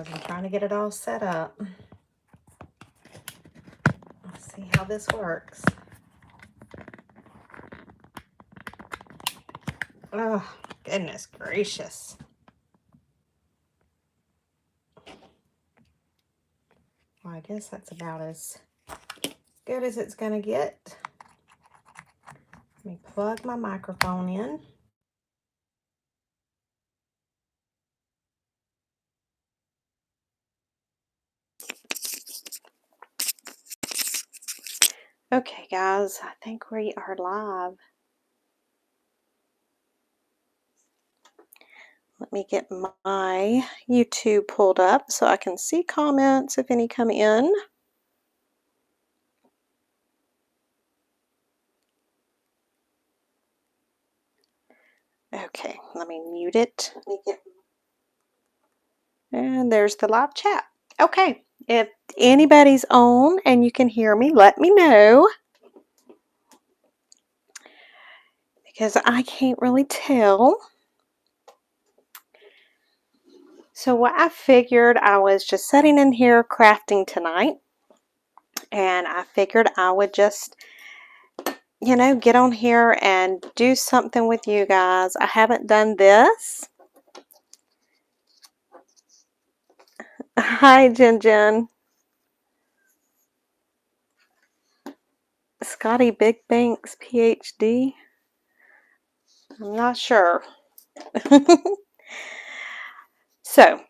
because I'm trying to get it all set up. Let's see how this works. Oh, goodness gracious. Well, I guess that's about as good as it's going to get. Let me plug my microphone in. Okay, guys, I think we are live. Let me get my YouTube pulled up so I can see comments if any come in. Okay, let me mute it. And there's the live chat. Okay, if anybody's on and you can hear me, let me know. Because I can't really tell. So what I figured, I was just sitting in here crafting tonight. And I figured I would just, you know, get on here and do something with you guys. I haven't done this. Hi, Jen Jen. Scotty Big Banks, PhD. I'm not sure. So,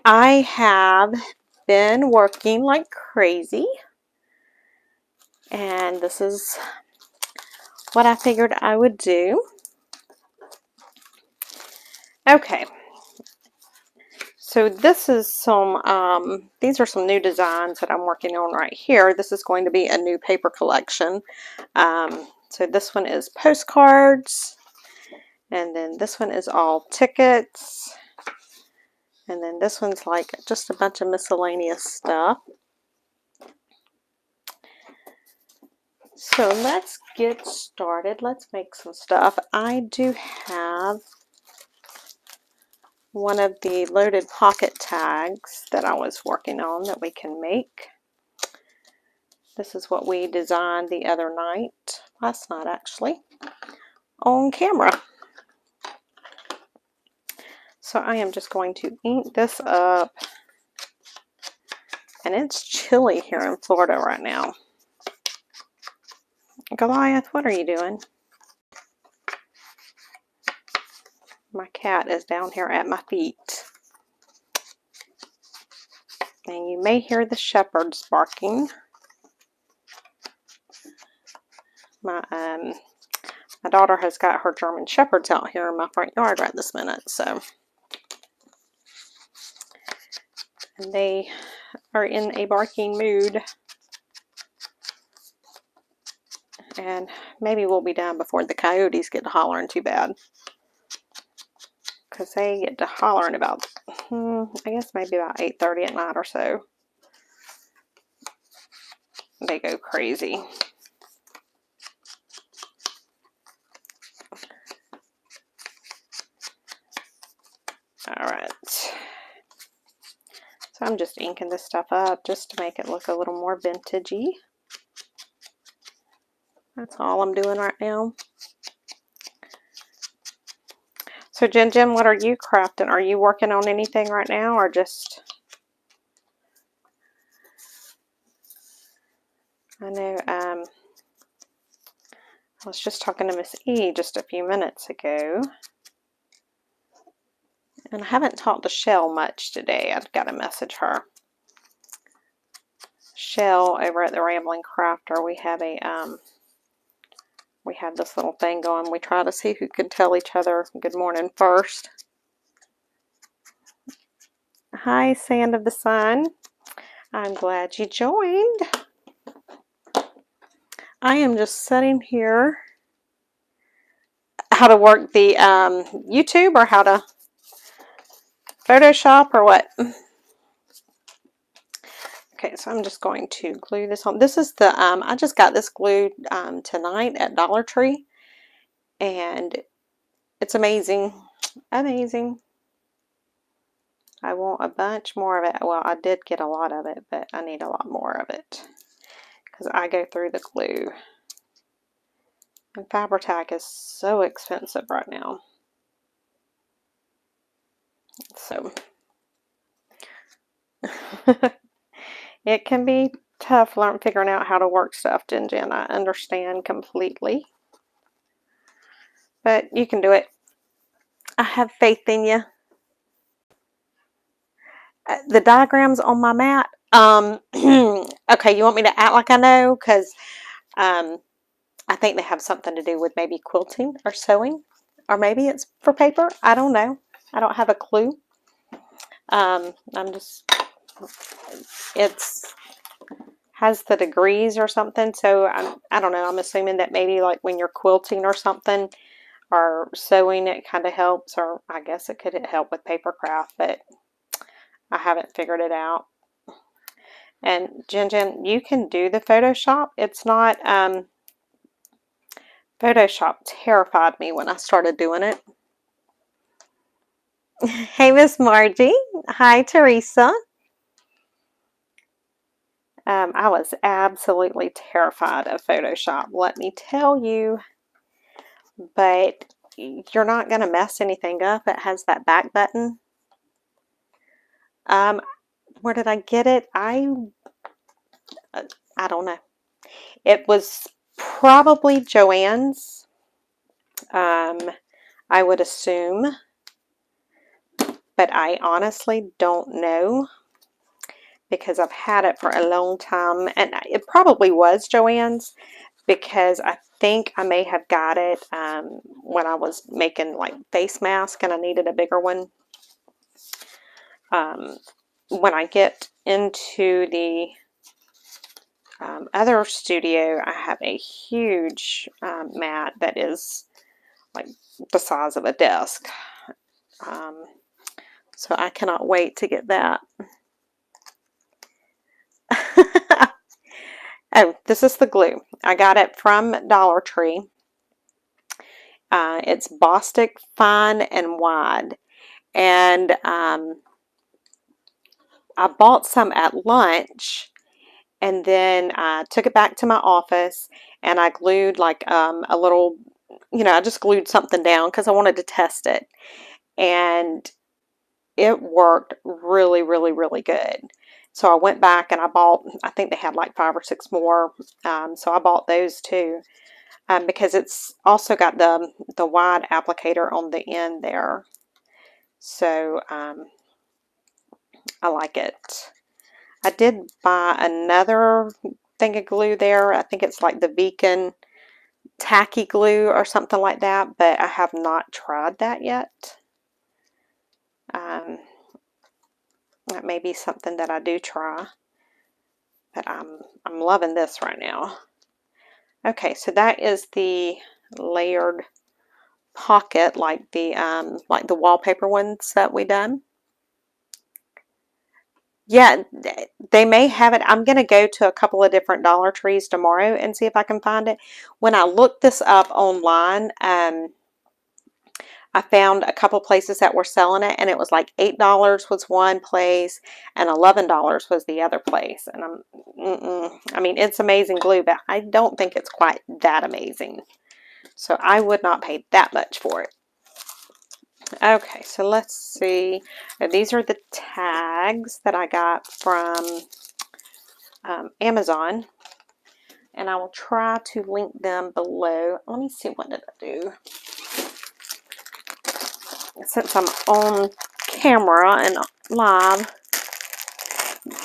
I have been working like crazy. And this is what I figured I would do. Okay. So this is some, these are some new designs that I'm working on right here. This is going to be a new paper collection. So this one is postcards. And then this one is all tickets. And then this one's like just a bunch of miscellaneous stuff. So let's get started. Let's make some stuff. I do have one of the loaded pocket tags that I was working on that we can make. This is what we designed the other night, last night actually, on camera. So I am just going to ink this up. And it's chilly here in Florida right now. Goliath, what are you doing? My cat is down here at my feet. And you may hear the shepherds barking. My daughter has got her German shepherds out here in my front yard right this minute, so. And they are in a barking mood. And maybe we'll be done before the coyotes get to hollering too bad. Because they get to hollering about, I guess maybe about 8:30 at night or so. They go crazy. Alright. So I'm just inking this stuff up just to make it look a little more vintagey. That's all I'm doing right now. So Jen Jen, what are you crafting? Are you working on anything right now or just... I know I was just talking to Miss E just a few minutes ago. And I haven't talked to Shell much today. I've got to message her. Shell over at the Rambling Crafter, we have a we have this little thing going. We try to see who can tell each other good morning first. Hi, Sand of the Sun. I'm glad you joined. I am just sitting here. How to work the YouTube or how to Photoshop or what? Okay, so I'm just going to glue this on. This is the, I just got this glued tonight at Dollar Tree. And it's amazing. Amazing. I want a bunch more of it. Well, I did get a lot of it, but I need a lot more of it because I go through the glue. And Fabri-Tac is so expensive right now. So it can be tough figuring out how to work stuff, Jen. I understand completely. But you can do it. I have faith in you. The diagrams on my mat. Okay, you want me to act like I know? Because I think they have something to do with maybe quilting or sewing. Or maybe it's for paper. I don't know. I don't have a clue. I'm just, it's has the degrees or something. So I don't know. I'm assuming that maybe like when you're quilting or something or sewing, it kind of helps. Or I guess it could help with paper craft, but I haven't figured it out. And Jen, you can do the Photoshop. It's not, Photoshop terrified me when I started doing it. Hey, Miss Margie. Hi, Teresa. I was absolutely terrified of Photoshop, let me tell you. But you're not going to mess anything up. It has that back button. Where did I get it? I don't know. It was probably Joann's. I would assume. But I honestly don't know because I've had it for a long time. And it probably was Joann's because I think I may have got it when I was making like face mask and I needed a bigger one. When I get into the other studio, I have a huge mat that is like the size of a desk. So I cannot wait to get that. Oh, this is the glue. I got it from Dollar Tree. It's Bostic Fine and Wide. And I bought some at lunch and then I took it back to my office and I glued like a little, I just glued something down because I wanted to test it. And it worked really, really, really good. So I went back and I bought, I think they had like 5 or 6 more. So I bought those too because it's also got the wide applicator on the end there. So I like it. I did buy another thing of glue there. I think it's like the Beacon tacky glue or something like that, but I have not tried that yet. That may be something that I do try, but I'm loving this right now. Okay, so that is the layered pocket, like the wallpaper ones that we done. Yeah, they may have it. I'm going to go to a couple of different Dollar Trees tomorrow and see if I can find it. When I looked this up online, I found a couple places that were selling it, and it was like $8 was one place and $11 was the other place. And I mean, it's amazing glue, but I don't think it's quite that amazing. So I would not pay that much for it. Okay, so let's see. These are the tags that I got from Amazon, and I will try to link them below. Let me see, what did I do? Since I'm on camera and live.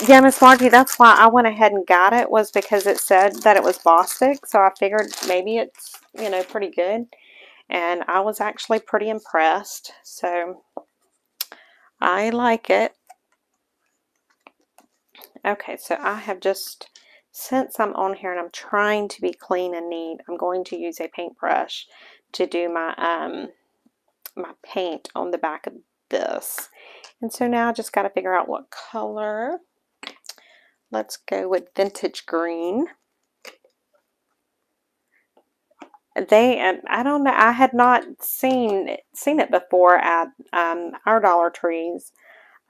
Yeah, Miss Margie, that's why I went ahead and got it, was because it said that it was Bostic, so I figured maybe it's, pretty good. And I was actually pretty impressed, so I like it. Okay, so I have just, since I'm on here and I'm trying to be clean and neat, I'm going to use a paintbrush to do my my paint on the back of this. And so now I just got to figure out what color. Let's go with vintage green. I don't know, I had not seen it before at our Dollar Trees.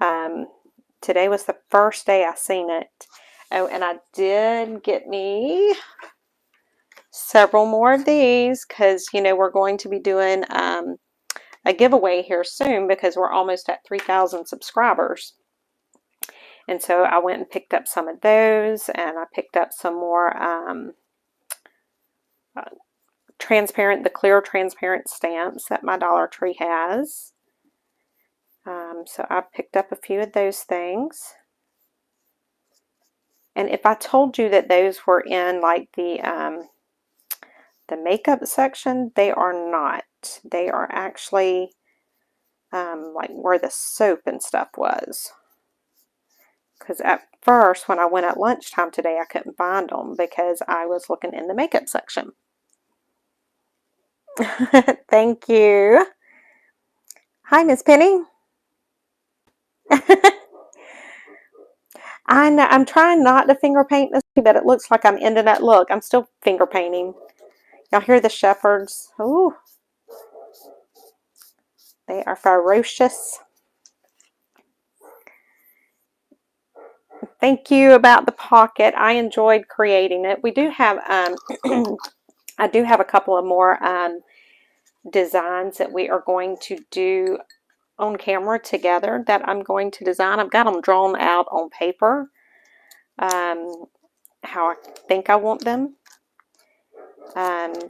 Today was the first day I seen it. Oh, and I did get me several more of these because, you know, we're going to be doing a giveaway here soon because we're almost at 3,000 subscribers. And so I went and picked up some of those, and I picked up some more the clear transparent stamps that my Dollar Tree has. So I picked up a few of those things. And if I told you that those were in like the makeup section, they are not. They are actually like where the soap and stuff was. Because at first, when I went at lunchtime today, I couldn't find them because I was looking in the makeup section. Thank you. Hi, Miss Penny. I'm trying not to finger paint this, but it looks like I'm ending that look. I'm still finger painting. Y'all hear the shepherds? Ooh. They are ferocious. Thank you about the pocket. I enjoyed creating it. We do have, I do have a couple of more designs that we are going to do on camera together that I'm going to design. I've got them drawn out on paper, how I think I want them.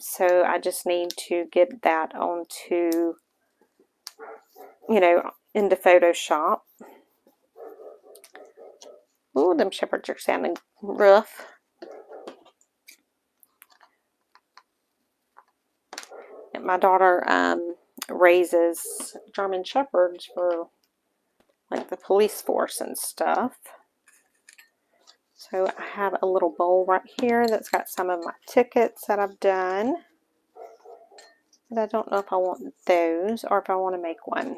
So I just need to get that onto, you know, into Photoshop. Ooh, them shepherds are sounding rough. And my daughter raises German shepherds for like the police force and stuff. So I have a little bowl right here that's got some of my tickets that I've done. But I don't know if I want those or if I want to make one.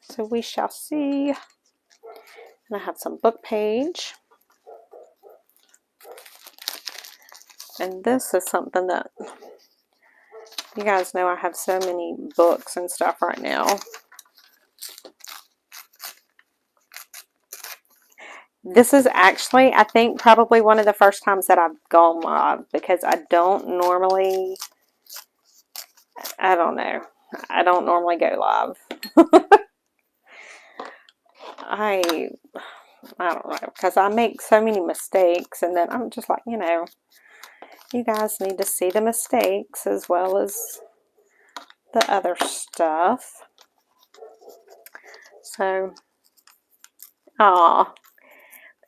So we shall see. And I have some book page. And this is something that you guys know I have so many books and stuff right now. This is actually, I think, probably one of the first times that I've gone live because I don't normally, I don't know, I don't normally go live. I don't know, because I make so many mistakes, and then I'm just like, you know, you guys need to see the mistakes as well as the other stuff. So,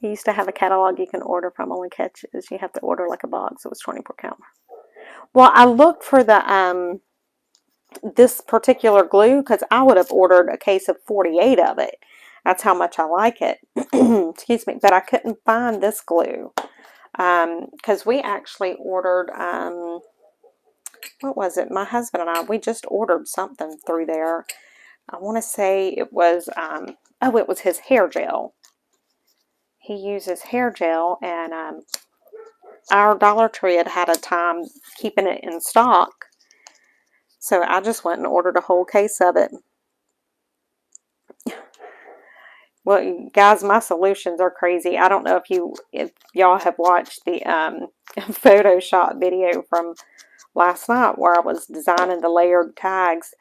they used to have a catalog you can order from. Only catch is you have to order like a box. It was 24 count. Well, I looked for the this particular glue because I would have ordered a case of 48 of it. That's how much I like it. Excuse me, but I couldn't find this glue because we actually ordered what was it? My husband and I, we just ordered something through there. I want to say it was oh, it was his hair gel. He uses hair gel, and our Dollar Tree had a time keeping it in stock. So I just went and ordered a whole case of it. Well, guys, my solutions are crazy. I don't know if y'all have watched the Photoshop video from last night where I was designing the layered tags.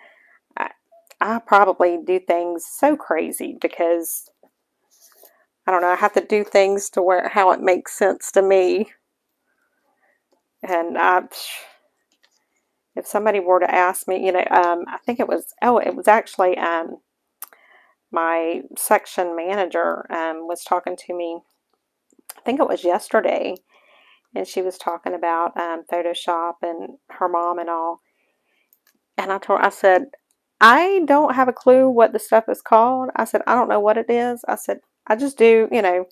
I probably do things so crazy because I don't know, I have to do things to where how it makes sense to me. And if somebody were to ask me, you know, I think it was, oh, it was actually my section manager was talking to me, I think it was yesterday, and she was talking about Photoshop and her mom and all. And I said, I don't have a clue what the stuff is called. I said, I don't know what it is. I said, I just do, you know,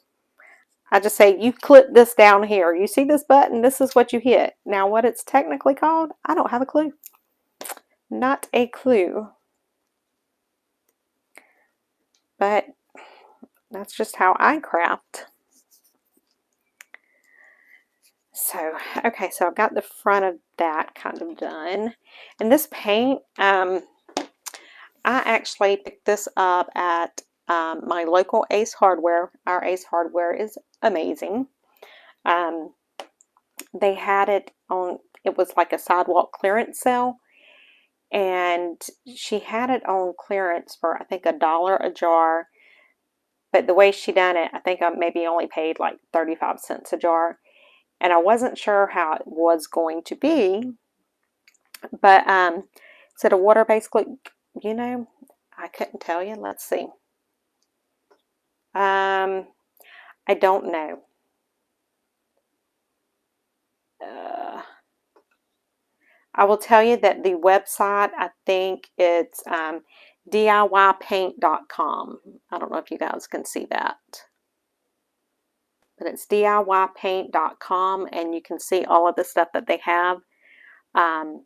I just say, you clip this down here. You see this button? This is what you hit. Now, what it's technically called, I don't have a clue. Not a clue. But that's just how I craft. So, okay, so I've got the front of that kind of done. And this paint, I actually picked this up at my local Ace Hardware. Our Ace Hardware is amazing. They had it on, it was like a sidewalk clearance sale, and she had it on clearance for, I think, $1 a jar. But the way she done it, I think I maybe only paid like 35 cents a jar. And I wasn't sure how it was going to be. But is it a water-based glue? You know, I couldn't tell you. Let's see. I don't know. I will tell you that the website, I think it's DIYpaint.com. I don't know if you guys can see that. But it's DIYpaint.com, and you can see all of the stuff that they have. But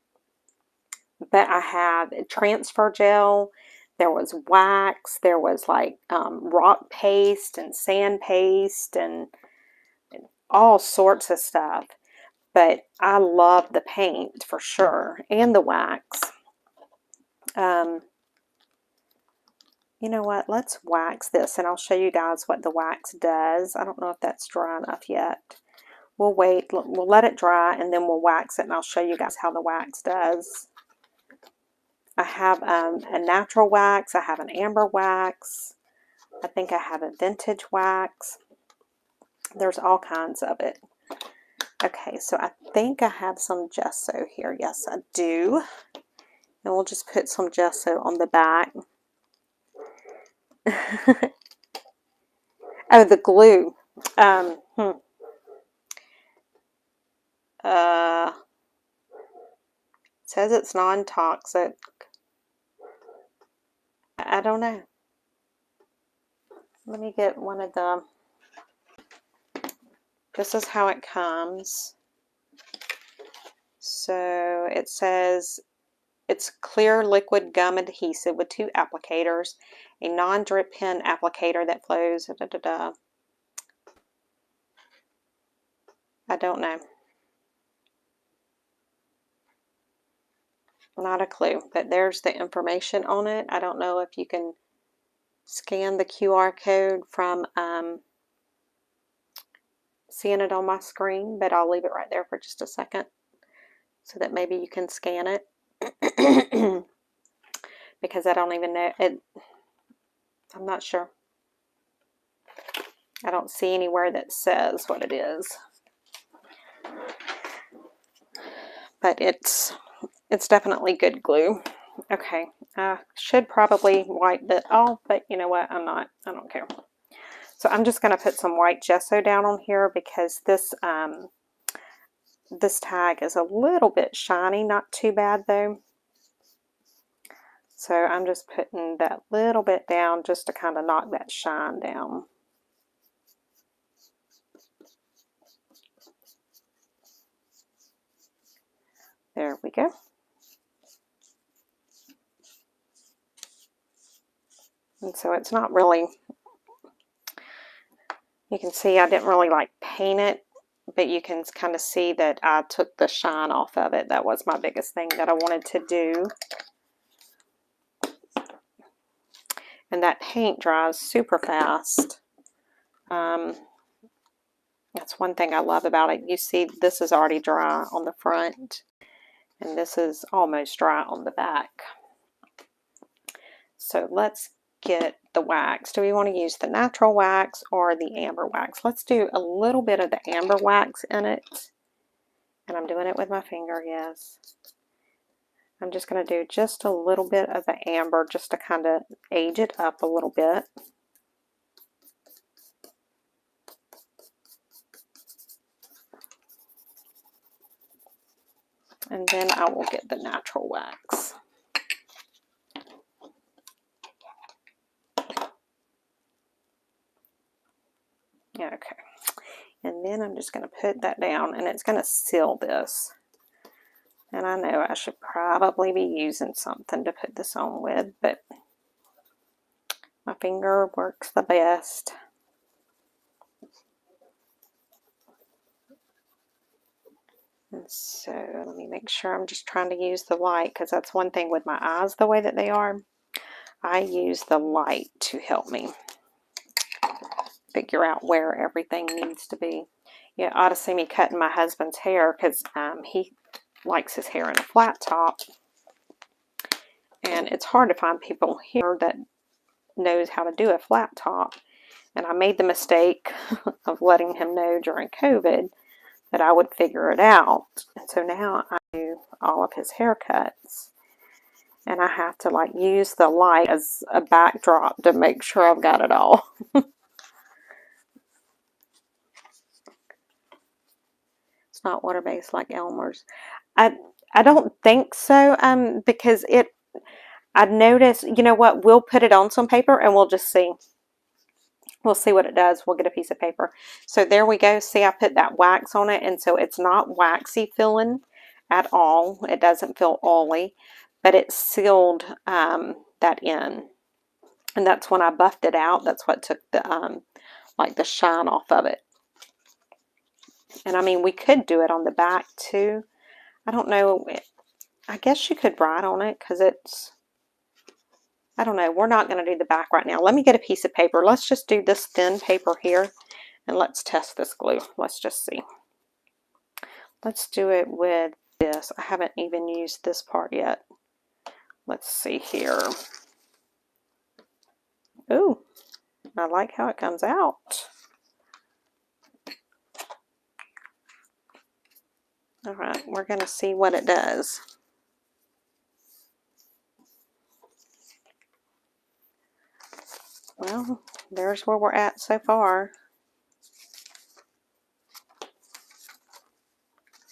I have transfer gel. There was wax. There was like rock paste and sand paste and all sorts of stuff. But I love the paint for sure, and the wax. You know what? Let's wax this, and I'll show you guys what the wax does. I don't know if that's dry enough yet. We'll wait. We'll let it dry, and then we'll wax it, and I'll show you guys how the wax does. I have a natural wax. I have an amber wax. I think I have a vintage wax. There's all kinds of it. Okay, so I think I have some gesso here. Yes, I do. And we'll just put some gesso on the back. Oh, the glue. It says it's non-toxic. I don't know. Let me get one of the... This is how it comes. So it says it's clear liquid gum adhesive with 2 applicators, a non-drip pen applicator that flows. I don't know. Not a clue, but there's the information on it. I don't know if you can scan the QR code from seeing it on my screen, but I'll leave it right there for just a second so that maybe you can scan it. Because I don't even know it. I'm not sure. I don't see anywhere that says what it is. But it's definitely good glue. Okay, I should probably wipe it off, but you know what? I'm not. I don't care. So I'm just going to put some white gesso down on here because this this tag is a little bit shiny. Not too bad though. So I'm just putting that little bit down just to kind of knock that shine down. There we go. And so it's not really, you can see I didn't really like paint it, but you can kind of see that I took the shine off of it. That was my biggest thing that I wanted to do. And that paint dries super fast. That's one thing I love about it. You see this is already dry on the front, and this is almost dry on the back. So let's get the wax. Do we want to use the natural wax or the amber wax? Let's do a little bit of the amber wax in it. And I'm doing it with my finger, yes. I'm just going to do just a little bit of the amber just to kind of age it up a little bit. And then I will get the natural wax. Yeah, okay. And then I'm just going to put that down, and it's going to seal this. And I know I should probably be using something to put this on with, but my finger works the best. And so let me make sure I'm just trying to use the light, because that's one thing with my eyes the way that they are. I use the light to help me figure out where everything needs to be. You ought to see me cutting my husband's hair because he likes his hair in a flat top. And it's hard to find people here that knows how to do a flat top. And I made the mistake of letting him know during COVID that I would figure it out. And so now I do all of his haircuts. And I have to like use the light as a backdrop to make sure I've got it all. It's not water-based like Elmer's. I don't think so, because I noticed, you know what, we'll put it on some paper and we'll just see. We'll see what it does. We'll get a piece of paper. So there we go. See, I put that wax on it, and so it's not waxy feeling at all. It doesn't feel oily, but it sealed that in. And that's when I buffed it out. That's what took the like the shine off of it. And I mean, we could do it on the back too. I don't know. I guess you could write on it because it's, I don't know. We're not going to do the back right now. Let me get a piece of paper. Let's just do this thin paper here and let's test this glue. Let's just see. Let's do it with this. I haven't even used this part yet. Let's see here. Ooh, I like how it comes out. All right, we're going to see what it does. Well, there's where we're at so far.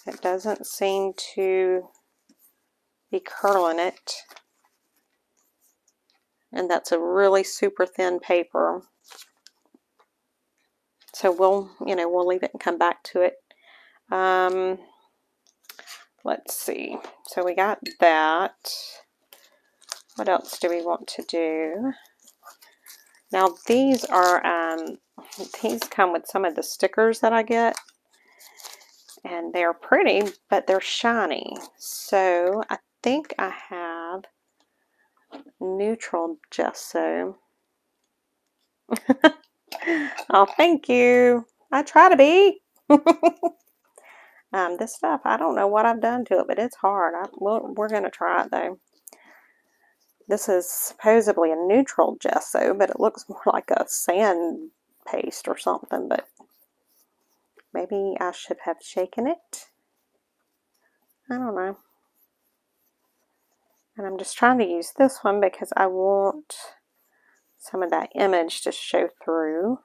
It doesn't seem to be curling it. And that's a really super thin paper. So we'll leave it and come back to it. Let's see. So we got that. What else do we want to do? Now these are, these come with some of the stickers that I get. And they're pretty, but they're shiny. So I think I have neutral gesso. Oh, thank you. I try to be. This stuff, I don't know what I've done to it, but it's hard. We're going to try it though. This is supposedly a neutral gesso, but it looks more like a sand paste or something, but maybe I should have shaken it. I don't know. And I'm just trying to use this one because I want some of that image to show through.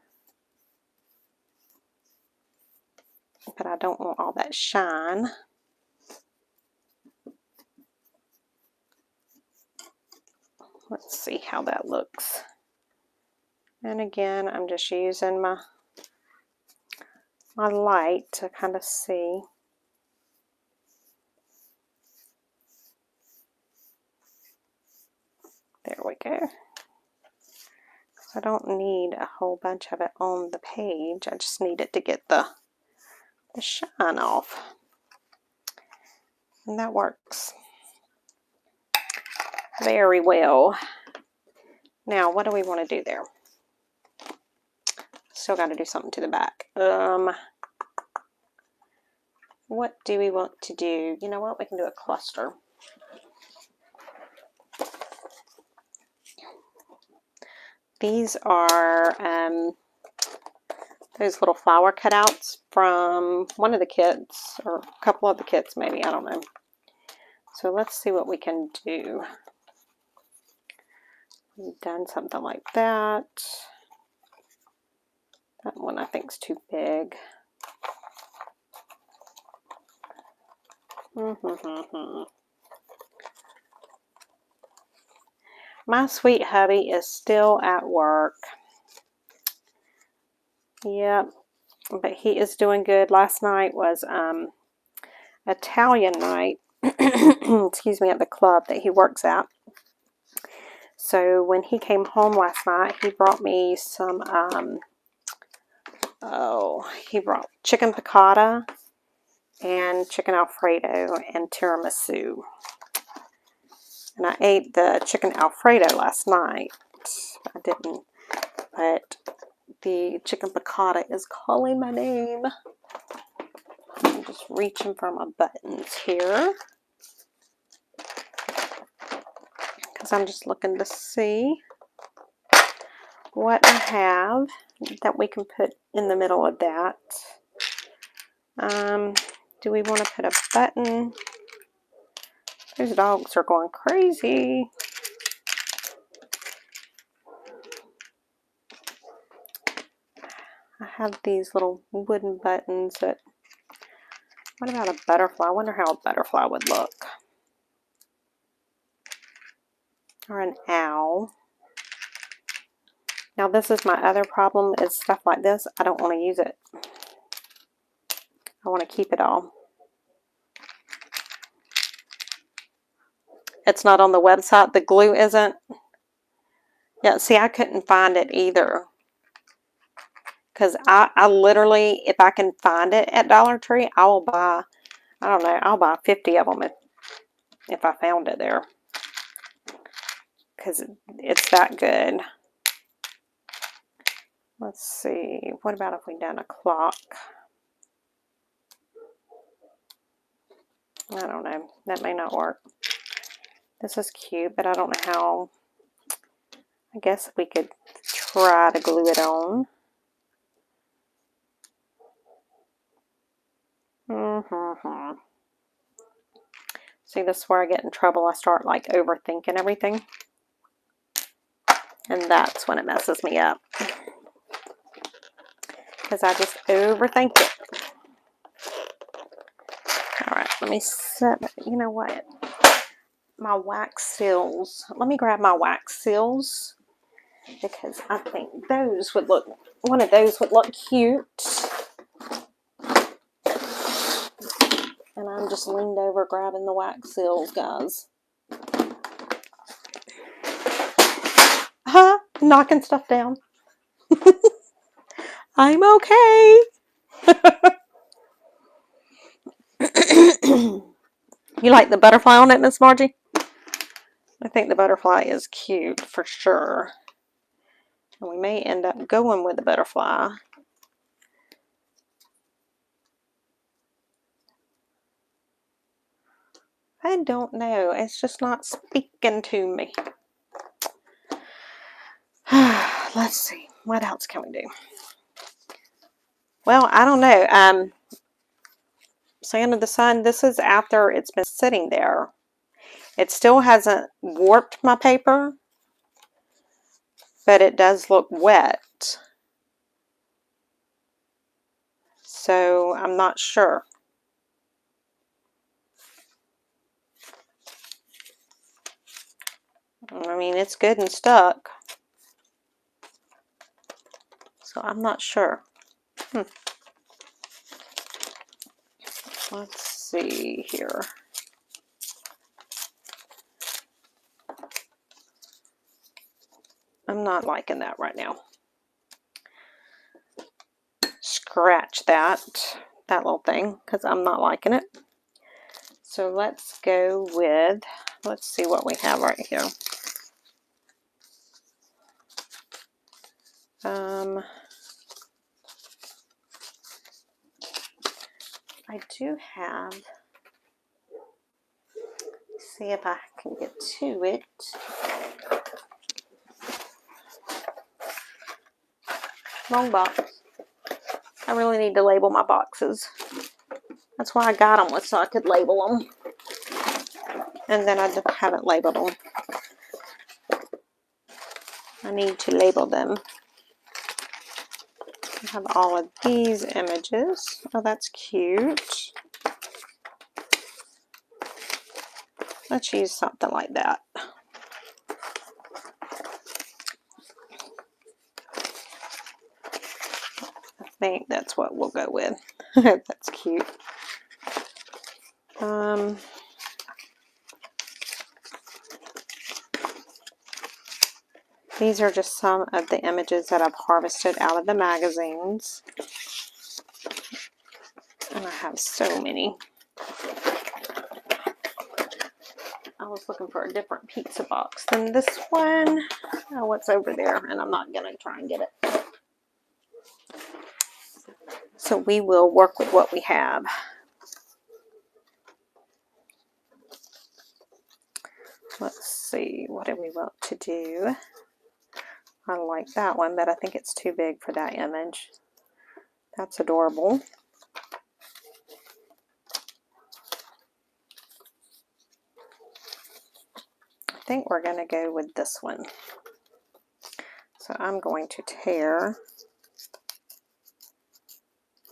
But I don't want all that shine. Let's see how that looks. And again, I'm just using my light to kind of see. There we go. I don't need a whole bunch of it on the page. I just need it to get the shine off. And that works very well. Now, what do we want to do there? Still got to do something to the back. What do we want to do? You know what? We can do a cluster. These are those little flower cutouts from one of the kits, or a couple of the kits maybe, I don't know. So let's see what we can do. We've done something like that. That one I think is too big. My sweet hubby is still at work. Yep, but he is doing good. Last night was Italian night, excuse me, at the club that he works at. So when he came home last night, he brought me some, he brought chicken piccata and chicken Alfredo and tiramisu. And I ate the chicken Alfredo last night. I didn't, but the chicken piccata is calling my name. I'm just reaching for my buttons here, because I'm just looking to see what I have that we can put in the middle of that. Do we want to put a button? Those dogs are going crazy. I have these little wooden buttons that, what about a butterfly? I wonder how a butterfly would look. Or an owl. Now this is my other problem, is stuff like this, I don't want to use it. I want to keep it all. It's not on the website, the glue isn't. Yeah, see, I couldn't find it either. Because I literally, if I can find it at Dollar Tree, I will buy, I don't know, I'll buy 50 of them if I found it there. Because it's that good. Let's see, what about if we done a clock? I don't know, that may not work. This is cute, but I don't know how. I guess we could try to glue it on. See, this is where I get in trouble. I start like overthinking everything. And that's when it messes me up. Because I just overthink it. Alright, let me set, you know what? My wax seals. Let me grab my wax seals. Because I think those would look, one of those would look cute. And I'm just leaned over grabbing the wax seals, guys. Huh? Knocking stuff down. I'm okay. You like the butterfly on it, Miss Margie? I think the butterfly is cute for sure. And we may end up going with the butterfly. I don't know. It's just not speaking to me. Let's see. What else can we do? Well, I don't know. Sand of the Sun, this is after it's been sitting there. It still hasn't warped my paper, but it does look wet. So I'm not sure. I mean, it's good and stuck. So I'm not sure. Let's see here. I'm not liking that right now. Scratch that little thing, because I'm not liking it. So let's go with, let's see what we have right here. I do have, see if I can get to it. Long box. I really need to label my boxes. That's why I got them, was so I could label them. And then I haven't labeled them. I need to label them. I have all of these images. Oh, that's cute. Let's use something like that. I think that's what we'll go with. That's cute. These are just some of the images that I've harvested out of the magazines. And I have so many. I was looking for a different pizza box than this one. Oh, what's over there? And I'm not going to try and get it. So we will work with what we have. Let's see, what do we want to do? I like that one, but I think it's too big for that image. That's adorable. I think we're going to go with this one. So I'm going to tear.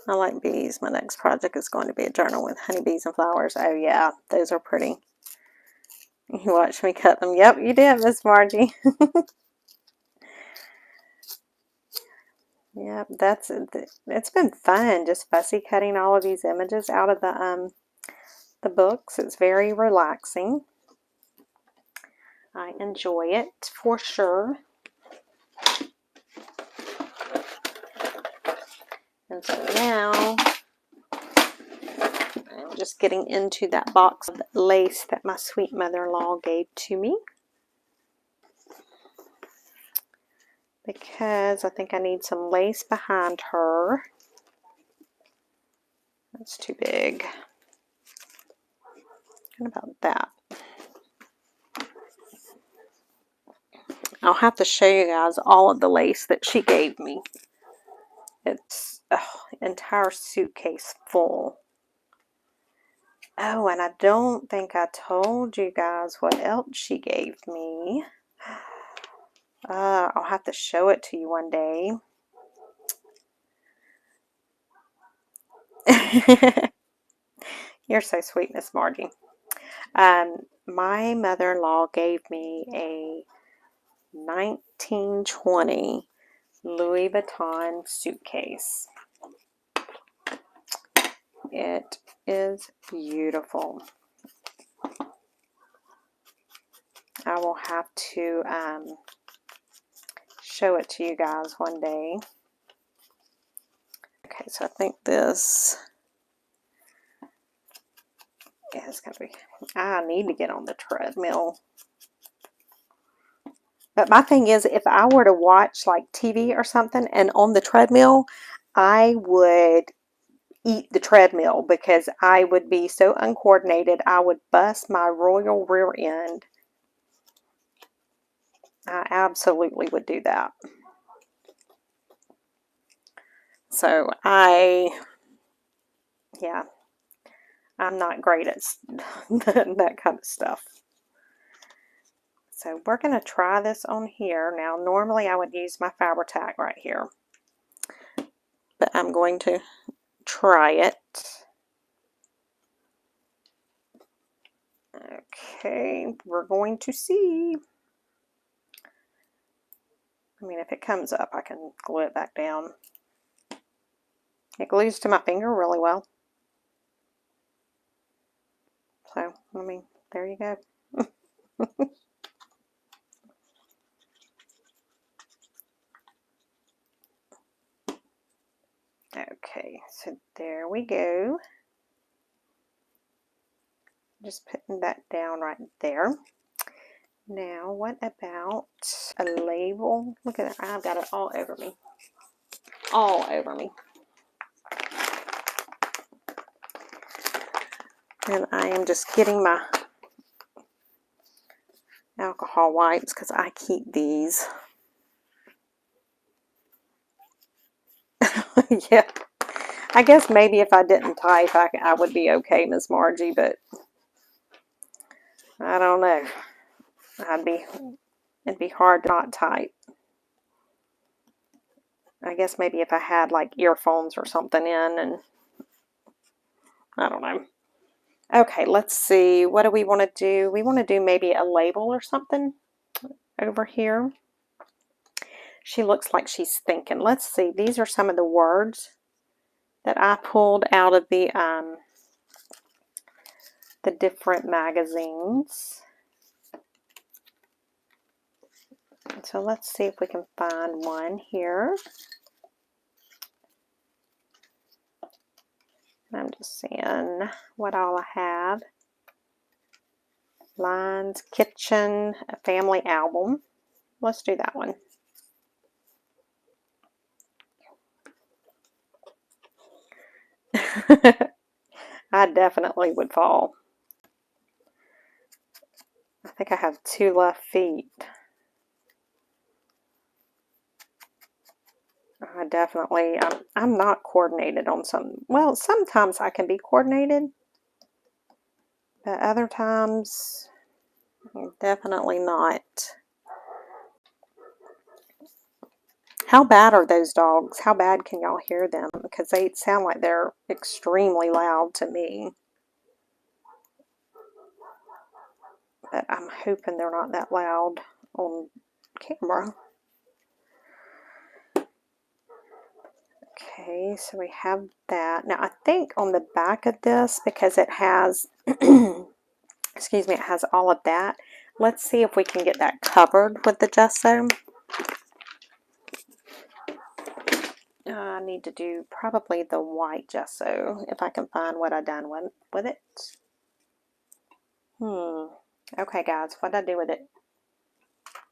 I like bees. My next project is going to be a journal with honeybees and flowers. Oh yeah, those are pretty. You watched me cut them. Yep, you did, Miss Margie. Yep, it's been fun just fussy cutting all of these images out of the books. It's very relaxing. I enjoy it for sure. And so now I'm just getting into that box of lace that my sweet mother-in-law gave to me, because I think I need some lace behind her. That's too big. What about that? I'll have to show you guys all of the lace that she gave me. It's an entire suitcase full. Oh, and I don't think I told you guys what else she gave me. I'll have to show it to you one day. You're so sweet, Miss Margie. My mother-in-law gave me a 1920 Louis Vuitton suitcase. It is beautiful. I will have to show it to you guys one day. Okay, so I think this is going to be... I need to get on the treadmill. But my thing is, if I were to watch like TV or something and on the treadmill, I would eat the treadmill because I would be so uncoordinated. I would bust my royal rear end. I absolutely would do that. So yeah, I'm not great at that kind of stuff. So we're going to try this on here. Now, normally I would use my Fabri-Tac right here, but I'm going to try it. Okay, we're going to see. I mean, if it comes up, I can glue it back down. It glues to my finger really well. So, I mean, there you go. Okay, so there we go. Just putting that down right there. Now, what about a label? Look at that. I've got it all over me. All over me. And I am just getting my alcohol wipes because I keep these. Yeah. I guess maybe if I didn't type, I would be okay, Miss Margie, but I don't know. It'd be hard to not type. I guess maybe if I had like earphones or something in, and I don't know. Okay, let's see. What do we want to do? We want to do maybe a label or something over here. She looks like she's thinking. Let's see. These are some of the words that I pulled out of the different magazines. So let's see if we can find one here. I'm just seeing what all I have. Lines, kitchen, a family album. Let's do that one. I definitely would fall. I think I have 2 left feet. I definitely, I'm not coordinated on some, well, sometimes I can be coordinated, but other times, definitely not. How bad are those dogs? How bad can y'all hear them? Because they sound like they're extremely loud to me. But I'm hoping they're not that loud on camera. Okay, so we have that. Now I think on the back of this, because it has, excuse me, it has all of that. Let's see if we can get that covered with the gesso. I need to do probably the white gesso if I can find what I done with it. Okay, guys, what did I do with it?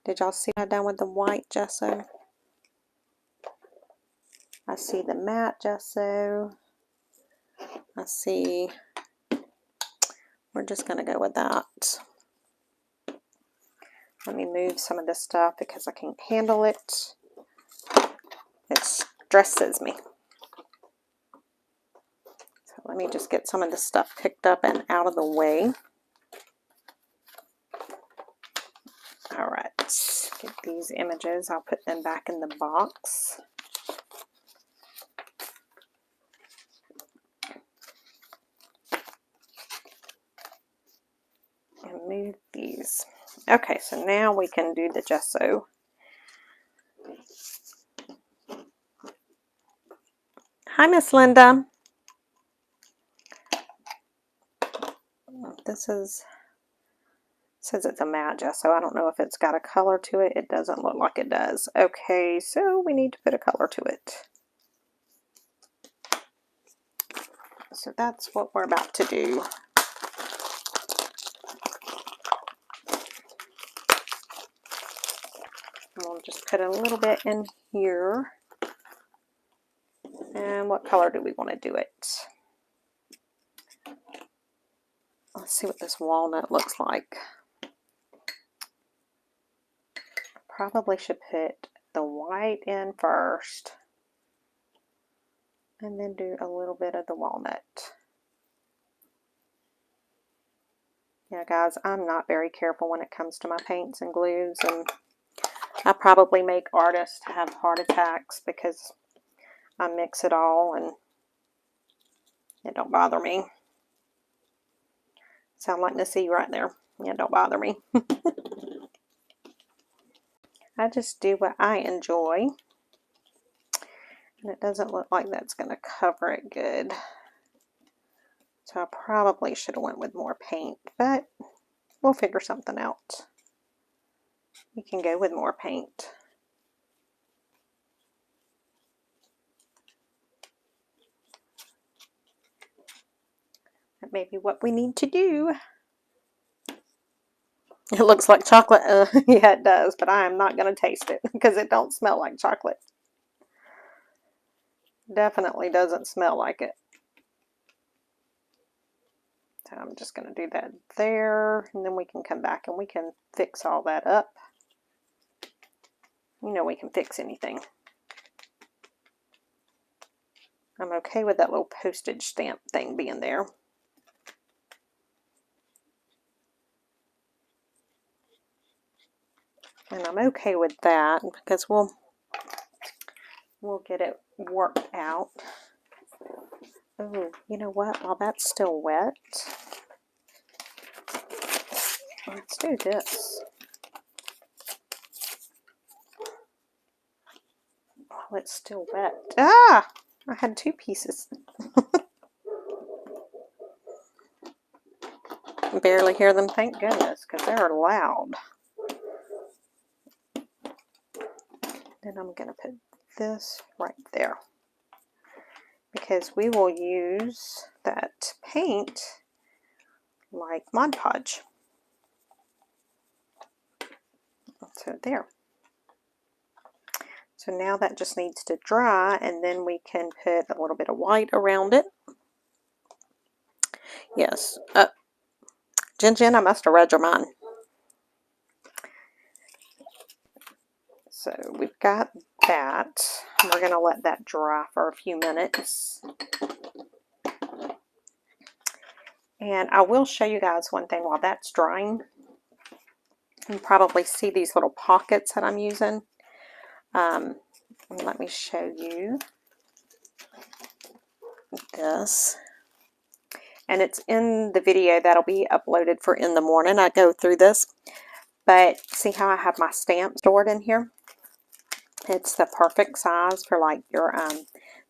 Did y'all see what I done with the white gesso? I see the matte gesso. I see. We're just going to go with that. Let me move some of this stuff because I can't handle it. It stresses me. So let me just get some of this stuff picked up and out of the way. All right, get these images. I'll put them back in the box. And move these. Okay, so now we can do the gesso. Hi, Miss Linda. This says it's a matte gesso. I don't know if it's got a color to it. It doesn't look like it does. Okay, so we need to put a color to it. So that's what we're about to do. We'll just put a little bit in here. And what color do we want to do it? Let's see what this walnut looks like. Probably should put the white in first. And then do a little bit of the walnut. Yeah, guys, I'm not very careful when it comes to my paints and glues, and I probably make artists have heart attacks because I mix it all and it don't bother me. Sound like Nassie right there. Yeah, don't bother me. I just do what I enjoy. And it doesn't look like that's going to cover it good. So I probably should have went with more paint, but we'll figure something out. You can go with more paint. That may be what we need to do. It looks like chocolate. Yeah, it does, but I am not going to taste it because it don't smell like chocolate. Definitely doesn't smell like it. So I'm just going to do that there, and then we can come back and we can fix all that up. You know we can fix anything. I'm okay with that little postage stamp thing being there. And I'm okay with that because we'll get it worked out. Oh, you know what? While that's still wet, let's do this. While it's still wet. Ah! I had 2 pieces. Barely hear them, thank goodness, because they're loud. Then I'm going to put this right there, because we will use that paint like Mod Podge. So there. So now that just needs to dry, and then we can put a little bit of white around it. Yes. Jen, I must have read your mind. So we've got that. We're going to let that dry for a few minutes. And I will show you guys one thing while that's drying. You can probably see these little pockets that I'm using. Let me show you this. And it's in the video that'll be uploaded for in the morning. I go through this. But see how I have my stamp stored in here? It's the perfect size for like your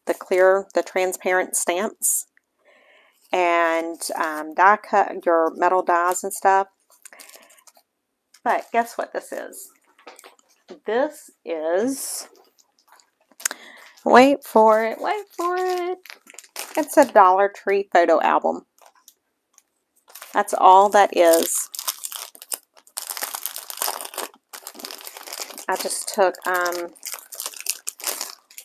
the transparent stamps. And die cut your metal dies and stuff. But guess what this is? This is, wait for it, it's a Dollar Tree photo album. That's all that is. I just took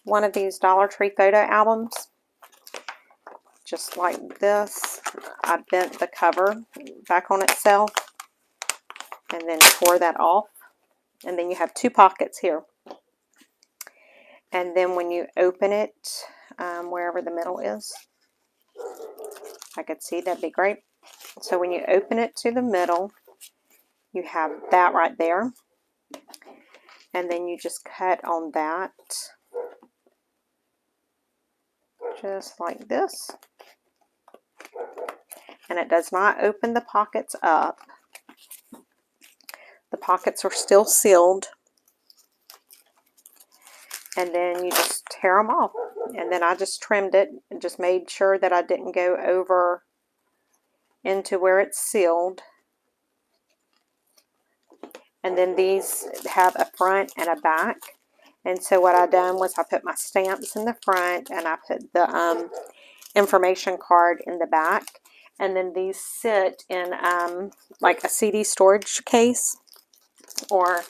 one of these Dollar Tree photo albums, just like this. I bent the cover back on itself and then tore that off. And then you have two pockets here. And then when you open it, wherever the middle is, I could see that'd be great. So when you open it to the middle, you have that right there. And then you just cut on that, just like this. And it does not open the pockets up. The pockets are still sealed. And then you just tear them off. And then I just trimmed it and just made sure that I didn't go over into where it's sealed. And then these have a front and a back. And so what I done was I put my stamps in the front and I put the information card in the back. And then these sit in like a CD storage case or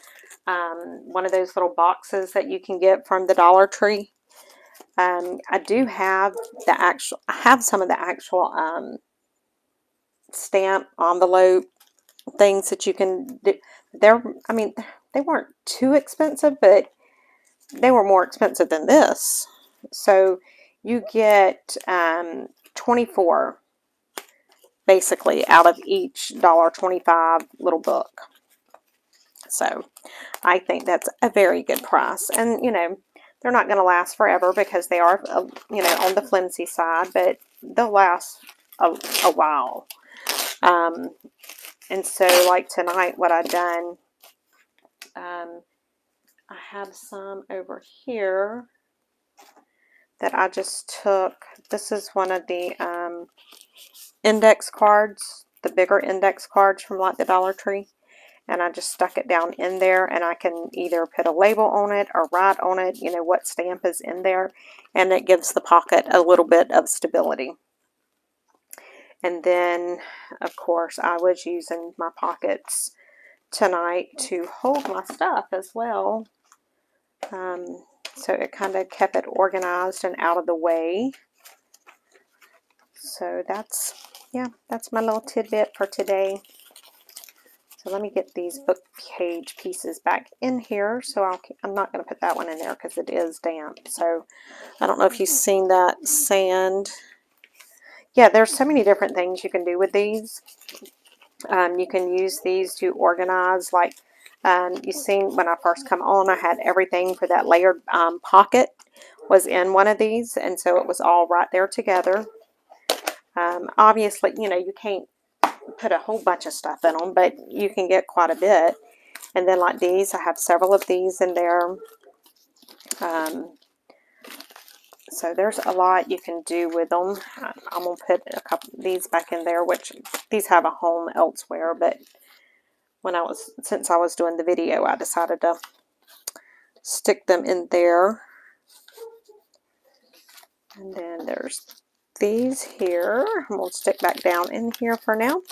one of those little boxes that you can get from the Dollar Tree. I do have I have some of the actual stamp envelope things that you can do. I mean, they weren't too expensive, but they were more expensive than this. So you get 24 basically out of each $1.25 little book. So I think that's a very good price. And, you know, they're not going to last forever because they are, you know, on the flimsy side, but they'll last a while. And so, like tonight, what I've done, I have some over here that I just took. This is one of the index cards, the bigger index cards from like the Dollar Tree. And I just stuck it down in there, and I can either put a label on it or write on it, you know, what stamp is in there. And it gives the pocket a little bit of stability. And then, of course, I was using my pockets tonight to hold my stuff as well. So it kind of kept it organized and out of the way. So that's, yeah, that's my little tidbit for today. So let me get these book page pieces back in here. So I'm not going to put that one in there because it is damp. So I don't know if you've seen that sand. Yeah, there's so many different things you can do with these. You can use these to organize, like you've seen when I first come on, I had everything for that layered pocket was in one of these, and so it was all right there together. Obviously, you know, you can't put a whole bunch of stuff in them, but you can get quite a bit. And then like these, I have several of these in there. So there's a lot you can do with them. I'm going to put a couple of these back in there, which these have a home elsewhere, but since I was doing the video, I decided to stick them in there. And then there's these here. I'm going to stick back down in here for now.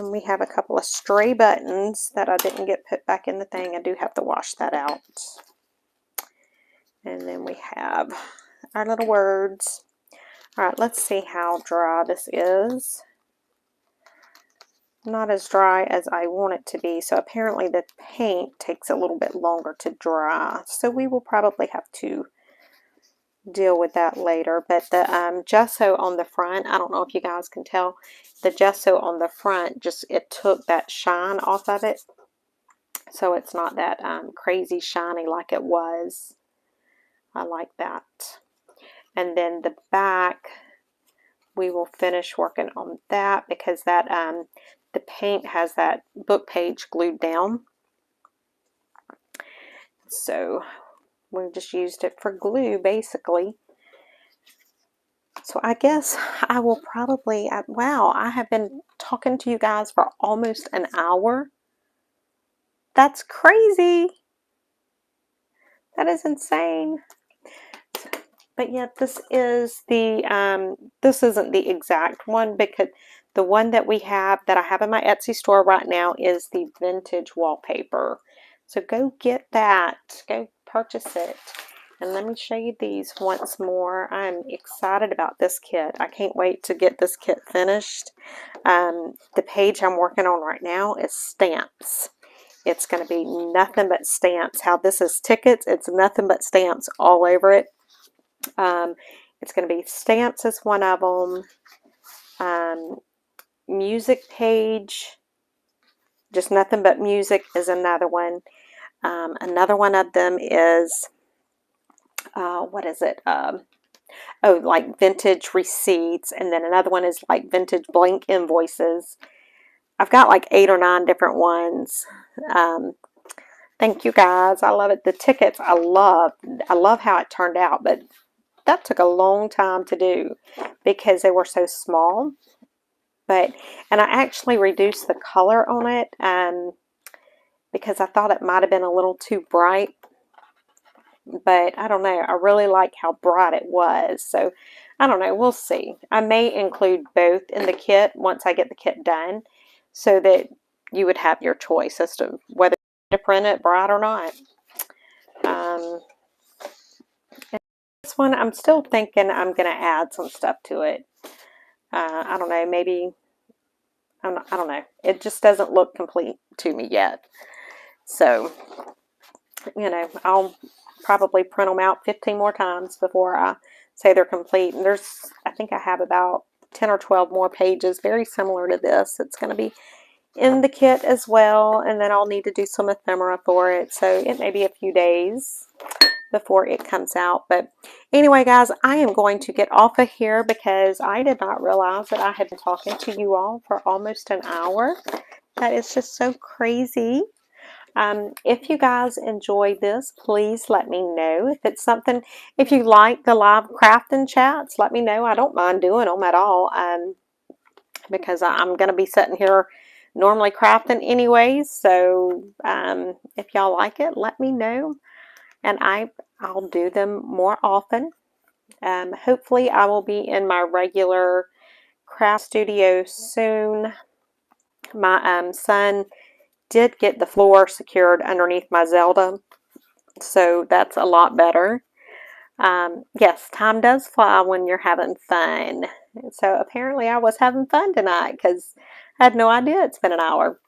And we have a couple of stray buttons that I didn't get put back in the thing. I do have to wash that out. And then we have our little words. All right, let's see how dry this is. Not as dry as I want it to be. So apparently the paint takes a little bit longer to dry. So we will probably have to deal with that later. But the gesso on the front, I don't know if you guys can tell, the gesso on the front, just it took that shine off of it. So it's not that crazy shiny like it was. I like that. And then the back, we will finish working on that because that the paint has that book page glued down. So we just used it for glue basically. So I guess I will probably, wow, I have been talking to you guys for almost an hour. That's crazy. That is insane. But yet this is the, this isn't the exact one because the one that we have, that I have in my Etsy store right now is the vintage wallpaper. So go get that. Go purchase it. And let me show you these once more. I'm excited about this kit. I can't wait to get this kit finished. The page I'm working on right now is stamps. It's going to be nothing but stamps. How this is tickets, it's nothing but stamps all over it. It's going to be stamps is one of them. Music page, just nothing but music is another one. Another one of them is, what is it? Oh, like vintage receipts. And then another one is like vintage blank invoices. I've got like 8 or 9 different ones. Thank you guys. I love it. The tickets, I love how it turned out, but that took a long time to do because they were so small. And I actually reduced the color on it because I thought it might have been a little too bright. But I don't know. I really like how bright it was. So I don't know. We'll see. I may include both in the kit once I get the kit done so that you would have your choice as to whether to print it bright or not. This one, I'm still thinking I'm going to add some stuff to it. I don't know. Maybe, I don't know. It just doesn't look complete to me yet. So, you know, I'll probably print them out 15 more times before I say they're complete. And I think I have about 10 or 12 more pages very similar to this. It's going to be in the kit as well, and then I'll need to do some ephemera for it. So it may be a few days before it comes out. But anyway, guys, I am going to get off of here because I did not realize that I had been talking to you all for almost an hour. That is just so crazy. If you guys enjoy this, please let me know. If it's something, if you like the live crafting chats, let me know. I don't mind doing them at all because I'm going to be sitting here normally crafting anyways. So if y'all like it, let me know. And I'll do them more often. Hopefully I will be in my regular craft studio soon. My son did get the floor secured underneath my Zelda, so that's a lot better. Yes, time does fly when you're having fun. So apparently I was having fun tonight because I had no idea it's been an hour.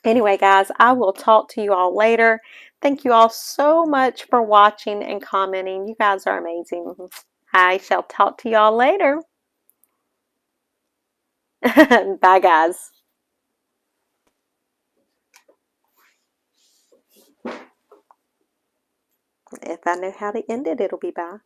Anyway, guys, I will talk to you all later. Thank you all so much for watching and commenting. You guys are amazing. I shall talk to you all later. Bye, guys. If I know how to end it, it'll be bye.